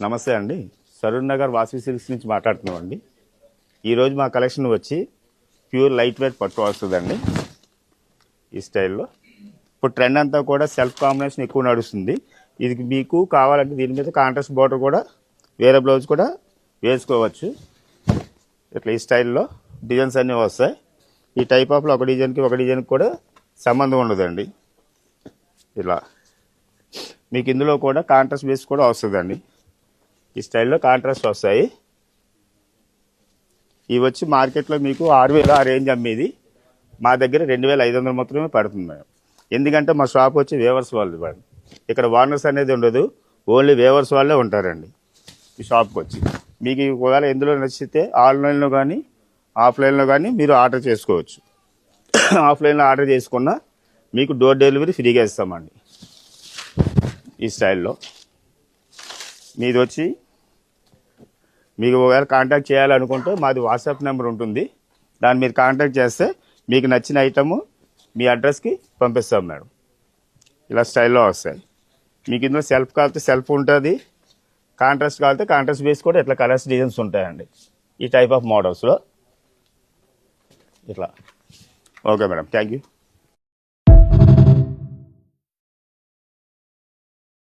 నమస్తే అండి. సరూర్ నగర్ వాసవి సిల్క్స్ నుంచి మాట్లాడుతున్నామండి. ఈరోజు మా కలెక్షన్ వచ్చి ప్యూర్ లైట్ వెయిట్ పట్టు వస్తుందండి. ఈ స్టైల్లో ఇప్పుడు ట్రెండ్ అంతా కూడా సెల్ఫ్ కాంబినేషన్ ఎక్కువ నడుస్తుంది. ఇది మీకు కావాలంటే దీని మీద కాంట్రాస్ట్ బార్డర్ కూడా వేరే బ్లౌజ్ కూడా వేసుకోవచ్చు. ఇట్లా ఈ స్టైల్లో డిజైన్స్ అన్నీ వస్తాయి. ఈ టైప్ ఆఫ్లో ఒక డిజైన్కి కూడా సంబంధం ఉండదండి. ఇలా మీకు ఇందులో కూడా కాంట్రాస్ట్ బేస్ కూడా వస్తుందండి. ఈ స్టైల్లో కాంట్రాస్ట్ వస్తాయి. ఇవి వచ్చి మార్కెట్లో మీకు 6,000 ఆ రేంజ్ అమ్మేది, మా దగ్గర 2,500 మాత్రమే పడుతుంది మేడం. ఎందుకంటే మా షాప్ వచ్చి వేవర్స్ వాళ్ళు మేడం. ఇక్కడ ఓనర్స్ అనేది ఉండదు, ఓన్లీ వేవర్స్ వాళ్ళే ఉంటారండి ఈ షాప్కి వచ్చి. మీకు ఒకవేళ ఎందులో నచ్చితే ఆన్లైన్లో కానీ ఆఫ్లైన్లో కానీ మీరు ఆర్డర్ చేసుకోవచ్చు. ఆఫ్లైన్లో ఆర్డర్ చేసుకున్నా మీకు డోర్ డెలివరీ ఫ్రీగా ఇస్తామండి. ఈ స్టైల్లో మీది వచ్చి మీకు ఒకవేళ కాంటాక్ట్ చేయాలనుకుంటే మాది వాట్సాప్ నెంబర్ ఉంటుంది. దాన్ని మీరు కాంటాక్ట్ చేస్తే మీకు నచ్చిన ఐటము మీ అడ్రస్కి పంపిస్తాం మేడం. ఇలా స్టైల్లో వస్తాయి. మీకు ఇందులో సెల్ఫ్ కావాలంటే సెల్ఫ్ ఉంటుంది, కాంట్రాస్ట్ కావాలంటే కాంట్రాస్ట్ బేస్ కూడా ఇట్లా కలర్స్ డిజైన్స్ ఉంటాయండి ఈ టైప్ ఆఫ్ మోడల్స్లో. ఇట్లా ఓకే మేడం, థ్యాంక్ యూ.